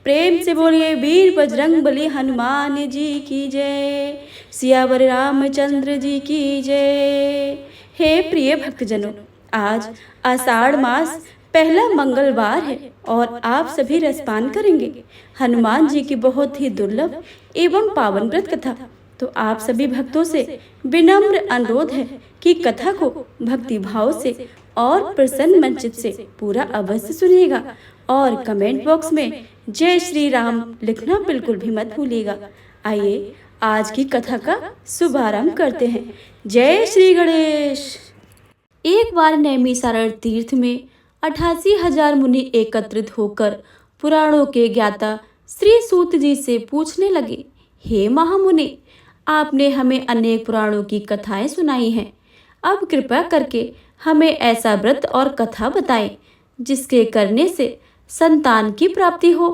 प्रेम से बोलिए वीर बजरंगबली हनुमान जी की जय, सियावर रामचंद्र जी की जय। हे प्रिय भक्तजनों, आज आषाढ़ मास पहला मंगलवार है और आप सभी रसपान करेंगे हनुमान जी की बहुत ही दुर्लभ एवं पावन व्रत कथा। तो आप सभी भक्तों से विनम्र अनुरोध है कि कथा को भक्ति भाव से और प्रसन्न मन चित्त से पूरा अवश्य सुनिएगा और कमेंट बॉक्स में जय श्री राम लिखना बिल्कुल भी मत भूलिएगा। आइए आज की कथा का शुभारंभ करते हैं। जय श्री गणेश। एक बार नैमिषारण्य तीर्थ में 88,000 मुनि एकत्रित होकर पुराणों के ज्ञाता श्री सूत जी से पूछने लगे, हे महामुनि, आपने हमें अनेक पुराणों की कथाएं सुनाई हैं। अब कृपा करके हमें ऐसा व्रत और कथा बताएं जिसके करने से संतान की प्राप्ति हो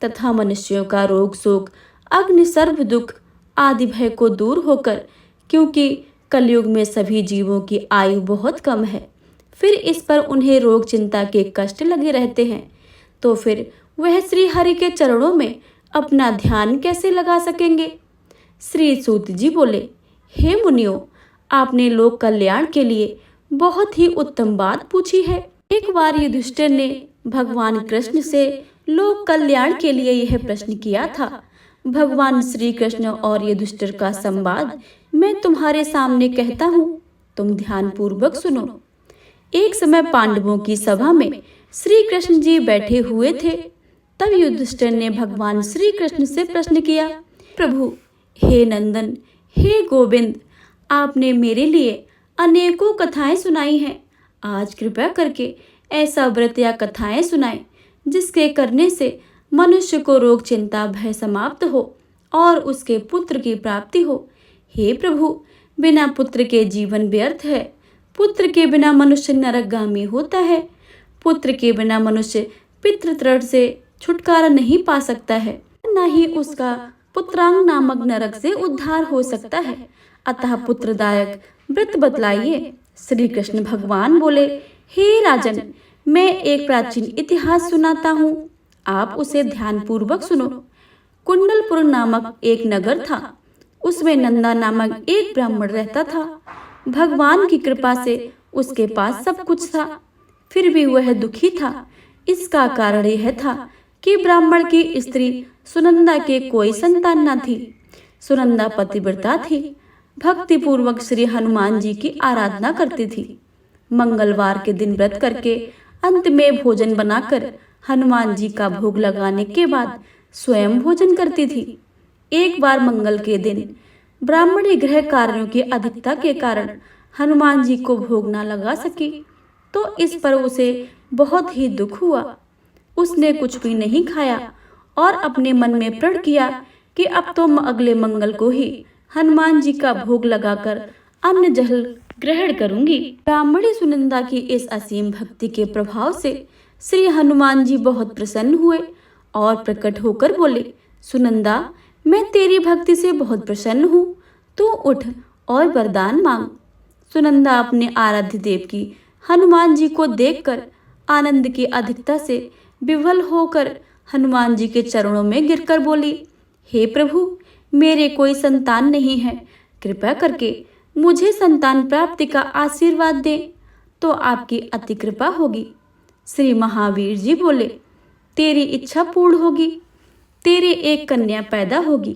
तथा मनुष्यों का रोग शोक अग्नि सर्व दुख आदि भय को दूर होकर, क्योंकि कलयुग में सभी जीवों की आयु बहुत कम है, फिर इस पर उन्हें रोग चिंता के कष्ट लगे रहते हैं, तो फिर वह श्री हरि के चरणों में अपना ध्यान कैसे लगा सकेंगे। श्री सूत जी बोले, हे मुनियों, आपने लोक कल्याण के लिए बहुत ही उत्तम बात पूछी है। एक बार युधिष्ठिर ने भगवान कृष्ण से लोक कल्याण के लिए यह प्रश्न किया था। भगवान श्री कृष्ण और युधिष्ठिर का संवाद मैं तुम्हारे सामने कहता हूँ, तुम ध्यान पूर्वक सुनो। एक समय पांडवों की सभा में श्री कृष्ण जी बैठे हुए थे। तब युधिष्ठिर ने भगवान श्री कृष्ण से प्रश्न किया, प्रभु, हे नंदन, हे गोविंद, आपने मेरे लिए अनेकों कथाएं सुनाई हैं। आज कृपया करके ऐसा व्रत या कथाएं सुनाएं जिसके करने से मनुष्य को रोग चिंता भय समाप्त हो और उसके पुत्र की प्राप्ति हो। हे प्रभु, बिना पुत्र के जीवन व्यर्थ है। पुत्र के बिना मनुष्य नरकगामी होता है। पुत्र के बिना मनुष्य पितृतृण से छुटकारा नहीं पा सकता है, न ही उसका पुत्रांग नामक नरक से उद्धार हो सकता है। अतः पुत्रदायक व्रत बतलाइए। श्री कृष्ण भगवान बोले, हे राजन, मैं एक प्राचीन इतिहास सुनाता हूँ, आप उसे ध्यान पूर्वक सुनो। कुंडलपुर नामक एक नगर था। उसमें नंदा नामक एक ब्राह्मण रहता था। भगवान की कृपा से उसके पास सब कुछ था, फिर भी वह दुखी था। इसका कारण यह था कि ब्राह्मण की स्त्री सुनंदा के कोई संतान न थी। सुनंदा पतिव्रता थी, भक्ति पूर्वक श्री हनुमान जी की आराधना करती थी। मंगलवार के दिन व्रत करके अंत में भोजन बनाकर हनुमान जी का भोग लगाने के बाद स्वयं भोजन करती थी। एक बार मंगल के दिन ब्राह्मणी गृह कार्यों की अधिकता के कारण हनुमान जी को भोग न लगा सकी, तो इस पर उसे बहुत ही दुख हुआ। उसने कुछ भी नहीं खाया और अपने मन में प्रण किया कि अब तो अगले मंगल को ही हनुमान जी का भोग लगाकर अन्न जल ग्रहण करूंगी। ब्राह्मणी सुनंदा की इस असीम भक्ति के प्रभाव से श्री हनुमान जी बहुत प्रसन्न हुए और प्रकट होकर बोले, सुनंदा, मैं तेरी भक्ति से बहुत प्रसन्न हूँ, तू उठ और वरदान मांग। सुनंदा अपने आराध्य देव की हनुमान जी को देखकर आनंद की अधिकता से विह्वल होकर हनुमान जी के चरणों में गिरकर बोली, हे प्रभु, मेरे कोई संतान नहीं है, कृपया करके मुझे संतान प्राप्ति का आशीर्वाद दें, तो आपकी अति कृपा होगी। श्री महावीर जी बोले, तेरी इच्छा पूर्ण होगी। तेरे एक कन्या पैदा होगी,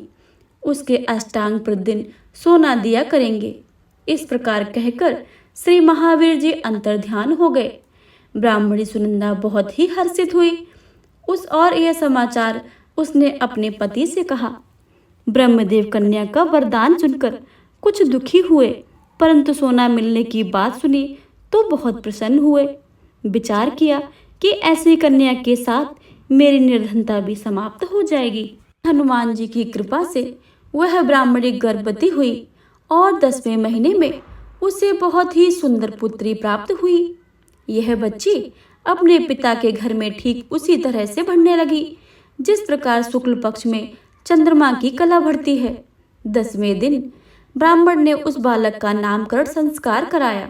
उसके अष्टांग प्रतिदिन सोना दिया करेंगे। इस प्रकार कहकर श्री महावीर जी अंतर्ध्यान हो गए। ब्राह्मणी सुनंदा बहुत ही हर्षित हुई। और यह समाचार उसने अपने पति से कहा। ब्रह्मदेव कन्या का वरदान सुनकर कुछ दुखी हुए, परंतु सोना मिलने की बात सुनी तो बहुत प्रसन्न हुए। विचार किया कि ऐसी कन्या के साथ मेरी निर्धनता भी समाप्त हो जाएगी। हनुमान जी की कृपा से वह ब्राह्मणी गर्भवती हुई और 10वें महीने में उसे बहुत ही सुंदर पुत्री प्राप्त हुई। यह बच्ची अपने पिता के घर में ठीक उसी तरह से बढ़ने लगी जिस प्रकार शुक्ल पक्ष में चंद्रमा की कला बढ़ती है। 10वें दिन ब्राह्मण ने उस बालक का नामकरण संस्कार कराया।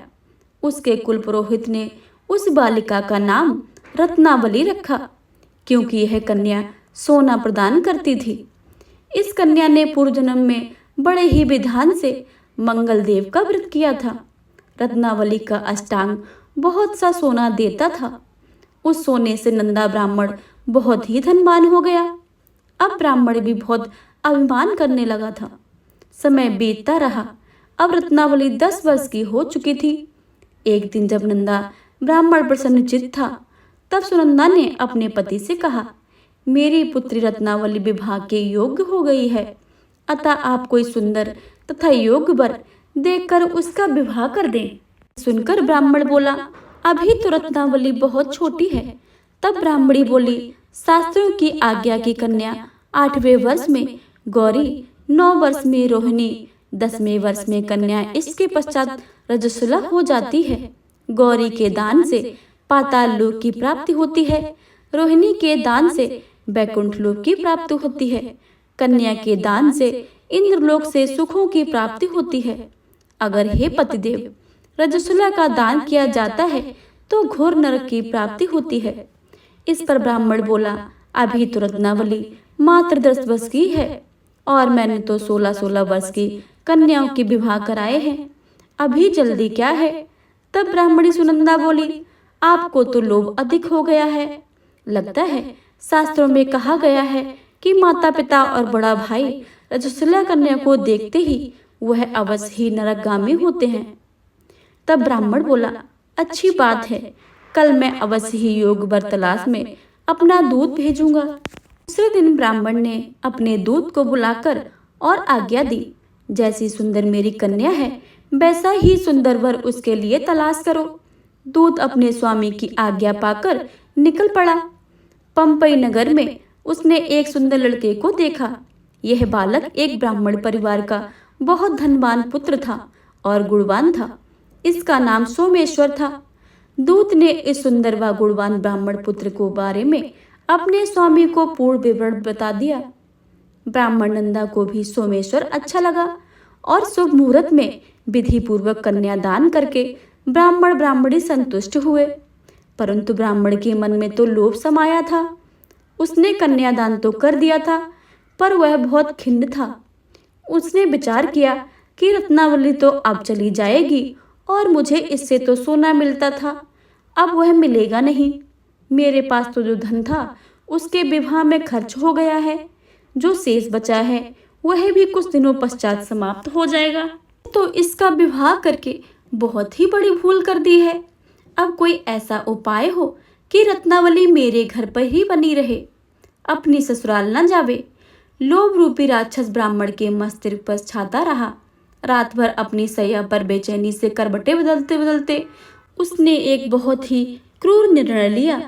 उसके कुल पुरोहित ने उस बालिका का नाम रत्नावली रखा, क्योंकि यह कन्या सोना प्रदान करती थी। इस कन्या ने पूर्व जन्म में बड़े ही विधान से मंगल देव का व्रत किया था। रत्नावली का अष्टांग बहुत सा सोना देता था। उस सोने से नंदा ब्राह्मण बहुत ही धनवान हो गया। अब ब्राह्मण भी बहुत अभिमान करने लगा था। समय बीतता रहा। अब रत्नावली 10 वर्ष की हो चुकी थी। एक दिन जब नंदा ब्राह्मण प्रसन्नचित्त था, तब सुनंदा ने अपने पति से कहा, मेरी पुत्री रत्नावली विवाह के योग्य हो गई है, अतः आप कोई सुंदर तथा योग्य वर देखकर उसका विवाह कर दें। सुनकर ब्राह्मण बोला, अभी तो रत्नावली बहुत छोटी है। तब ब्राह्मणी बोली, शास्त्रों की आज्ञा की कन्या 8वें वर्ष में गौरी, 9 वर्ष में रोहिणी, 10वें वर्ष में कन्या, इसके पश्चात रजस्वला हो जाती है। गौरी के दान से पाताल लोक की प्राप्ति होती है, रोहिणी के दान से वैकुंठ लोक की प्राप्ति होती है, कन्या के दान से इंद्रलोक से सुखों की प्राप्ति होती है। अगर हे पतिदेव रजस्वला का दान किया जाता है तो घोर नरक की प्राप्ति होती है। इस पर ब्राह्मण बोला, अभी तो रत्नावली मात्र 10 वर्ष की है और मैंने तो 16-16 वर्ष की कन्याओं के विवाह कराए हैं, अभी जल्दी क्या है। तब ब्राह्मणी सुनंदा बोली, आपको तो लोभ अधिक हो गया है। लगता है शास्त्रों में कहा गया है कि माता पिता और बड़ा भाई रजस्वला कन्या को देखते ही वह अवश्य ही नरकगामी होते हैं। तब ब्राह्मण बोला, अच्छी बात है, कल मैं अवश्य ही योग वर तलाश में अपना दूत भेजूंगा। दूसरे दिन ब्राह्मण ने अपने दूत को बुलाकर और आज्ञा दी, जैसी सुंदर मेरी कन्या है वैसा ही सुंदर वर उसके लिए तलाश करो। दूत अपने स्वामी की आज्ञा पाकर निकल पड़ा। पंपई नगर में उसने एक सुंदर लड़के को देखा। यह बालक एक ब्राह्मण परिवार का बहुत धनवान पुत्र था और गुणवान था। इसका नाम सोमेश्वर था। दूत ने इस सुंदर व गुणवान ब्राह्मण पुत्र को बारे में अपने स्वामी को पूर्ण विवरण बता दिया। ब्राह्मण नंदा को भी सोमेश्वर अच्छा लगा और शुभ मुहूर्त में विधि पूर्वक कन्यादान करके ब्राह्मण ब्राह्मणी संतुष्ट हुए। परंतु ब्राह्मण के मन में तो लोभ समाया था। उसने कन्यादान तो कर दिया था, पर वह बहुत खिन्न था। उसने विचार किया कि रत्नावली तो अब चली जाएगी और मुझे इससे तो सोना मिलता था, अब वह मिलेगा नहीं। मेरे पास तो जो धन था उसके विवाह में खर्च हो गया है, जो शेष बचा है वह भी कुछ दिनों पश्चात समाप्त हो जाएगा। तो इसका विवाह करके बहुत ही बड़ी भूल कर दी है। अब कोई ऐसा उपाय हो कि रत्नावली मेरे घर पर ही बनी रहे, अपनी ससुराल न जावे। लोभ रूपी राक्षस ब्राह्मण के मस्तिष्क पर छाता रहा। रात भर अपनी सैया पर बेचैनी से करवटें बदलते बदलते उसने एक बहुत ही क्रूर निर्णय लिया।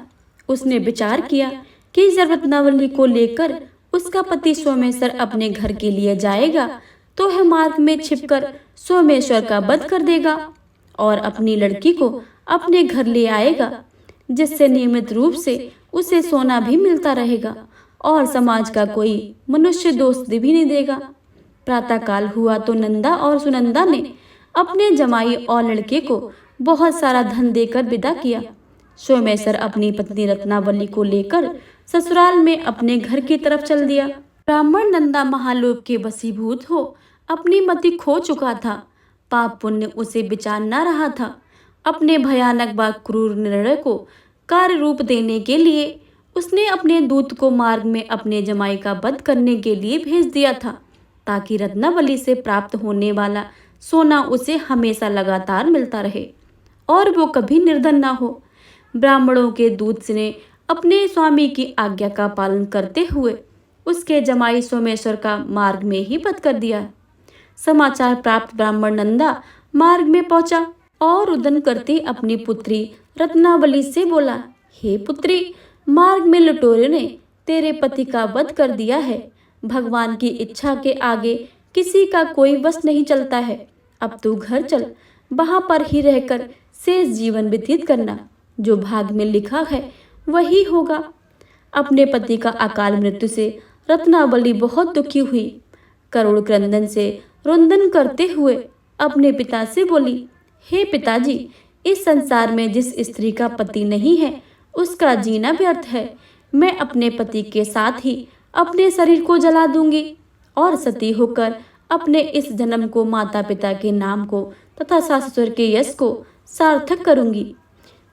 उसने विचार किया कि जब रत्नावली को लेकर उसका पति सोमेश्वर अपने घर के लिए जाएगा तो वह मार्ग में छिपकर सोमेश्वर का वध कर देगा और अपनी लड़की को अपने घर ले आएगा, जिससे नियमित रूप से उसे सोना भी मिलता रहेगा और समाज का कोई मनुष्य दोष भी नहीं देगा। प्रातःकाल हुआ तो नंदा और सुनंदा ने अपने जमाई और लड़के को बहुत सारा धन देकर विदा किया। सोमेश्वर अपनी पत्नी रत्नावली को लेकर ससुराल में अपने घर की तरफ चल दिया। ब्राह्मण नंदा महालोक के वशीभूत हो अपनी मति खो चुका था। पाप पुण्य उसे विचार न रहा था। अपने भयानक व क्रूर निर्णय को कार्य रूप देने के लिए उसने अपने दूत को मार्ग में अपने जमाई का वध करने के लिए भेज दिया था, ताकि रत्नावली से प्राप्त होने वाला सोना उसे हमेशा लगातार मिलता रहे और वो कभी निर्धन ना हो। ब्राह्मणों के दूत ने अपने स्वामी की आज्ञा का पालन करते हुए उसके जमाई सोमेश्वर का मार्ग में ही वध कर दिया। समाचार प्राप्त ब्राह्मण नंदा मार्ग में पहुंचा और रुदन करती अपनी पुत्री रत्नावली से बोला, हे पुत्री, मार्ग में लुटेरों ने तेरे पति का वध कर दिया है। भगवान की इच्छा के आगे किसी का कोई वश नहीं चलता है। अब तू घर चल, वहां पर ही रहकर शेष जीवन व्यतीत करना। जो भाग में लिखा है वही होगा। अपने पति का अकाल मृत्यु से रत्नावली बहुत दुखी हुई। करुण क्रंदन से रुंदन करते हुए अपने पिता से बोली, हे पिताजी, इस संसार में जिस स्त्री का पति नहीं है उसका जीना व्यर्थ है। मैं अपने पति के साथ ही अपने शरीर को जला दूंगी और सती होकर अपने इस जन्म को, माता पिता के नाम को तथा सास ससुर के यश को सार्थक करूंगी।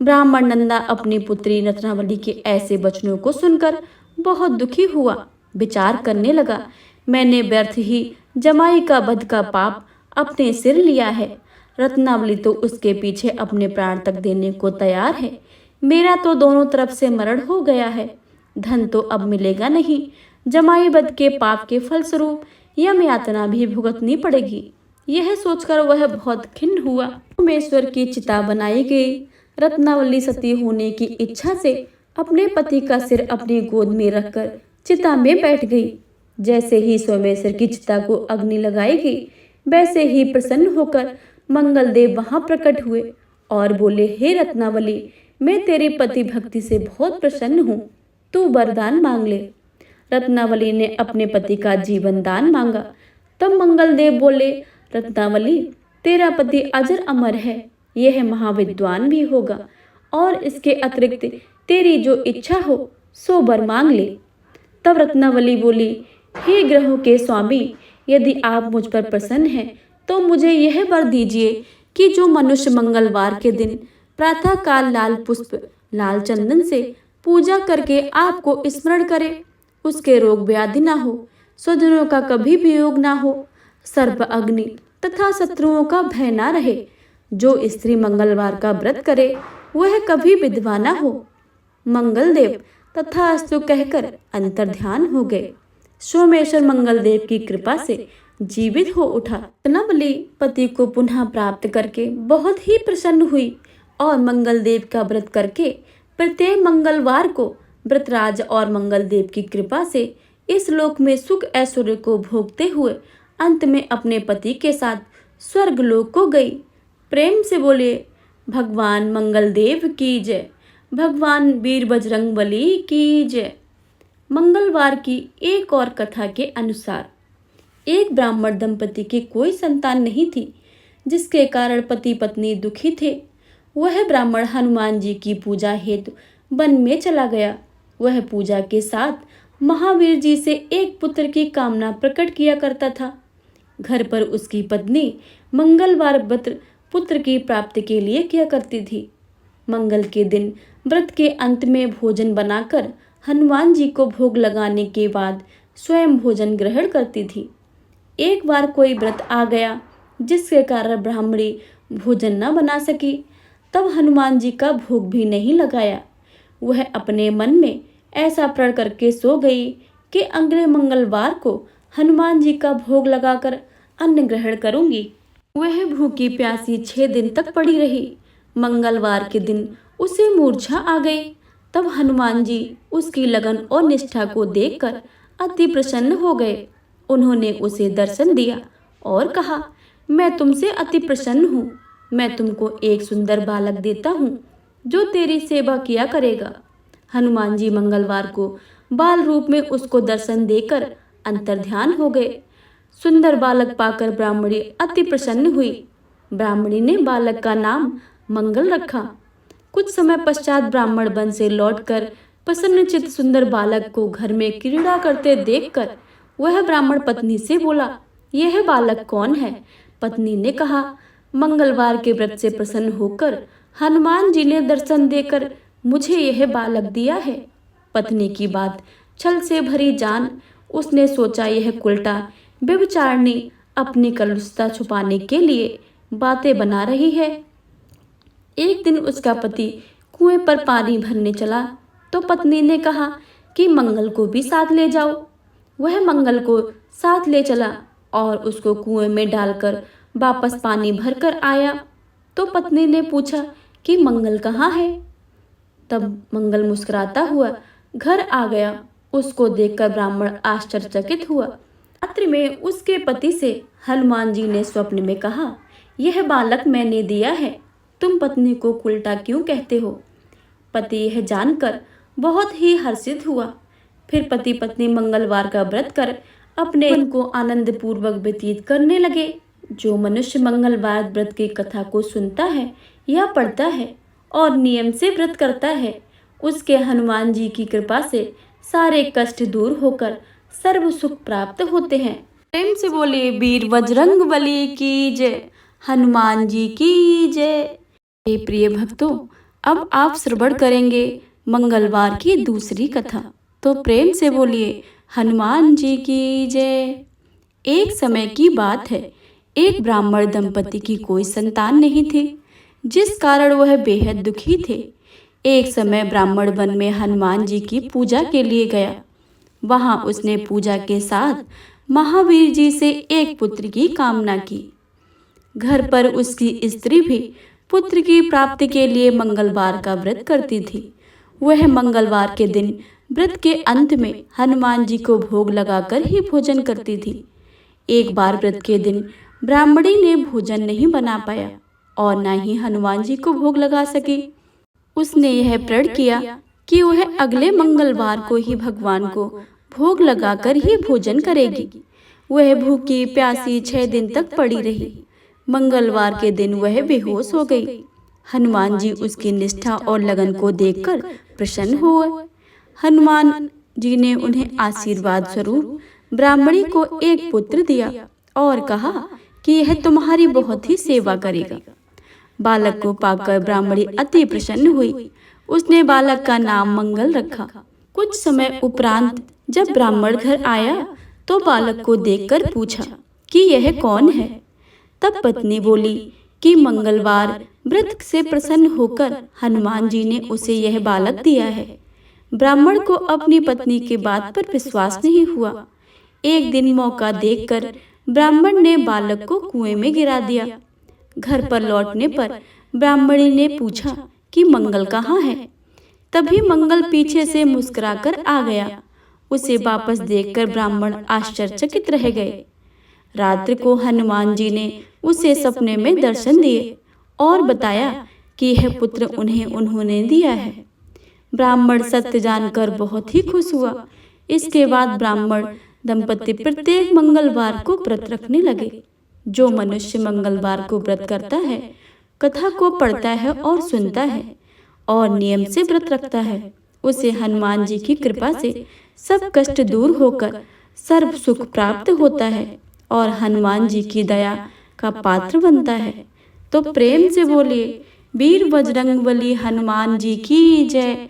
ब्राह्मण नंदा अपनी पुत्री रत्नावली के ऐसे वचनों को सुनकर बहुत दुखी हुआ। विचार करने लगा, मैंने व्यर्थ ही जमाई का वध का पाप अपने सिर लिया है। रत्नावली तो उसके पीछे अपने प्राण तक देने को तैयार है। मेरा तो दोनों तरफ से मरण हो गया है। धन तो अब मिलेगा नहीं। जमाई वध के पाप के फलस्वरूप यम यातना भी भुगतनी पड़ेगी। यह सोचकर वह बहुत खिन्न हुआ। सोमेश्वर की चिता बनाई गई। रत्नावली सती होने की इच्छा से अपने पति का सिर अपनी गोद में रखकर चिता में बैठ गई। जैसे ही सोमेश्वर की चिता को अग्नि लगाई गई, वैसे ही प्रसन्न होकर मंगलदेव वहां प्रकट हुए और बोले, हे रत्नावली, मैं तेरी पति भक्ति से बहुत प्रसन्न हूँ, तू वरदान मांग ले। रत्नावली ने अपने पति का जीवन दान मांगा। तब मंगलदेव बोले, रत्नावली, तेरा पति अजर अमर है, यह महाविद्वान भी होगा और इसके अतिरिक्त तेरी जो इच्छा हो सो वर मांग ले। तब रत्नावली बोली, हे ग्रहों के स्वामी, यदि आप मुझ पर प्रसन्न हैं तो मुझे यह वर दीजिए कि जो मनुष्य मंगलवार के दिन प्रातः काल लाल पुष्प लाल चंदन से पूजा करके आपको स्मरण करे, उसके रोग व्याधि ना हो, स्वजनों का कभी वियोग ना हो, सर्प अग्नि तथा शत्रुओं का भय ना रहे। जो स्त्री मंगलवार का व्रत करे वह कभी विधवा ना हो। मंगलदेव तथास्तु कहकर अंतर्ध्यान हो गए। सोमेश्वर मंगलदेव की कृपा से जीवित हो उठा। रत्नावली पति को पुनः प्राप्त करके बहुत ही प्रसन्न हुई और मंगलदेव का व्रत करके प्रत्येक मंगलवार को व्रतराज और मंगलदेव की कृपा से इस लोक में सुख ऐश्वर्य को भोगते हुए अंत में अपने पति के साथ स्वर्ग लोक को गई। प्रेम से बोले, भगवान मंगलदेव की जय, भगवान वीर बजरंगबली की जय। मंगलवार की एक और कथा के अनुसार एक ब्राह्मण दंपति की कोई संतान नहीं थी, जिसके कारण पति पत्नी दुखी थे। वह ब्राह्मण हनुमान जी की पूजा हेतु वन में चला गया। वह पूजा के साथ महावीर जी से एक पुत्र की कामना प्रकट किया करता था। घर पर उसकी पत्नी मंगलवार व्रत पुत्र की प्राप्ति के लिए किया करती थी। मंगल के दिन व्रत के अंत में भोजन बनाकर हनुमान जी को भोग लगाने के बाद स्वयं भोजन ग्रहण करती थी। एक बार कोई व्रत आ गया जिसके कारण ब्राह्मणी भोजन न बना सकी। तब हनुमान जी का भोग भी नहीं लगाया। वह अपने मन में ऐसा प्रण करके सो गई कि अगले मंगलवार को हनुमान जी का भोग लगाकर अन्न ग्रहण करूंगी। वह भूखी प्यासी 6 दिन तक पड़ी रही। मंगलवार के दिन उसे मूर्छा आ गई। तब हनुमान जी उसकी लगन और निष्ठा को देखकर अति प्रसन्न हो गए। उन्होंने उसे दर्शन दिया और कहा, मैं तुमसे अति प्रसन्न हूँ। मैं तुमको एक सुंदर बालक देता हूँ जो तेरी सेवा किया करेगा। हनुमान जी मंगलवार को बाल रूप में उसको दर्शन देकर अंतर्ध्यान हो गए। सुंदर बालक पाकर ब्राह्मणी अति प्रसन्न हुई। ब्राह्मणी ने बालक का नाम मंगल रखा। कुछ समय पश्चात ब्राह्मण वन से लौटकर प्रसन्नचित्त सुंदर बालक को घर में क्रीड़ा करते देखकर वह ब्राह्मण पत्नी से बोला, यह बालक कौन है? पत्नी ने कहा, मंगलवार के व्रत से प्रसन्न होकर हनुमान जी ने दर्शन देकर मुझे यह बालक दिया है। पत्नी की बात छल से भरी जान उसने सोचा, यह कुलटा व्यभिचारिणी अपनी कलुषता छुपाने के लिए बातें बना रही है। एक दिन उसका पति कुएं पर पानी भरने चला तो पत्नी ने कहा कि मंगल को भी साथ ले जाओ। वह मंगल को साथ ले चला और उसको कुएं में डालकर वापस पानी भरकर आया। तो पत्नी ने पूछा कि मंगल कहाँ है? तब मंगल मुस्कुराता हुआ घर आ गया। उसको देखकर ब्राह्मण आश्चर्यचकित हुआ। रात्रि में उसके पति से हनुमान जी ने स्वप्न में कहा, यह बालक मैंने दिया है, तुम पत्नी को उल्टा क्यों कहते हो? पति यह जानकर बहुत ही हर्षित हुआ। फिर पति पत्नी मंगलवार का व्रत कर अपने मन को आनंद पूर्वक व्यतीत करने लगे। जो मनुष्य मंगलवार व्रत की कथा को सुनता है या पढ़ता है और नियम से व्रत करता है, उसके हनुमान जी की कृपा से सारे कष्ट दूर होकर सर्व सुख प्राप्त होते हैं। प्रेम से बोले वीर बजरंग बली की जय, हनुमान जी की जय। हे प्रिय भक्तों, अब आप श्रवण करेंगे मंगलवार की दूसरी कथा। तो प्रेम से बोलिए हनुमान जी की जय। एक समय की बात है, एक ब्राह्मण दंपति की कोई संतान नहीं थी, जिस कारण वह बेहद दुखी थे। एक समय ब्राह्मण वन में हनुमान जी की पूजा के लिए गया। वहां उसने पूजा के साथ महावीर जी से एक पुत्र की कामना की। घर पर उसकी स्त्री भी पुत्र की प्राप्ति के लिए मंगलवार का व्रत करती थी। वह मंगलवार के दिन व्रत के अंत में हनुमान जी को भोग लगाकर ही भोजन करती थी। एक बार व्रत के दिन ब्राह्मणी ने भोजन नहीं बना पाया और न ही हनुमान जी को भोग लगा सकी। उसने यह प्रण किया कि वह अगले मंगलवार को ही भगवान को भोग लगाकर ही भोजन करेगी। वह भूखी प्यासी 6 दिन तक पड़ी रही। मंगलवार के दिन वह बेहोश हो गई। हनुमान जी उसकी निष्ठा और लगन को देखकर प्रसन्न हुए। हनुमान जी ने उन्हें आशीर्वाद स्वरूप ब्राह्मणी को एक पुत्र दिया और कहा कि यह तुम्हारी बहुत ही सेवा करेगा। बालक को पाकर ब्राह्मणी अति प्रसन्न हुई। उसने बालक का नाम मंगल रखा। कुछ समय उपरांत जब ब्राह्मण घर आया तो बालक को देखकर पूछा कि यह कौन है। तब पत्नी बोली कि मंगलवार व्रत से प्रसन्न होकर हनुमान जी ने उसे यह बालक दिया है। ब्राह्मण को अपनी पत्नी की बात पर विश्वास नहीं हुआ। एक दिन मौका देखकर ब्राह्मण ने बालक को कुएं में गिरा दिया। घर पर लौटने पर ब्राह्मणी ने पूछा कि मंगल कहाँ है। तभी मंगल पीछे से मुस्कुराकर आ गया। उसे वापस देखकर ब्राह्मण आश्चर्यचकित रह गए। रात्रि को हनुमान जी ने उसे सपने में दर्शन दिए और बताया कि यह पुत्र उन्होंने दिया है। ब्राह्मण सत्य जानकर बहुत ही खुश हुआ। इसके बाद ब्राह्मण दंपति प्रत्येक मंगलवार को व्रत रखने लगे। जो मनुष्य मंगलवार को व्रत करता है, कथा को पढ़ता है और सुनता है और नियम से व्रत रखता है, उसे हनुमान जी की कृपा से सब कष्ट दूर होकर सर्व सुख प्राप्त होता है और हनुमान जी की दया का पात्र बनता है। तो प्रेम से बोलिए वीर बजरंग बली हनुमान जी की जय।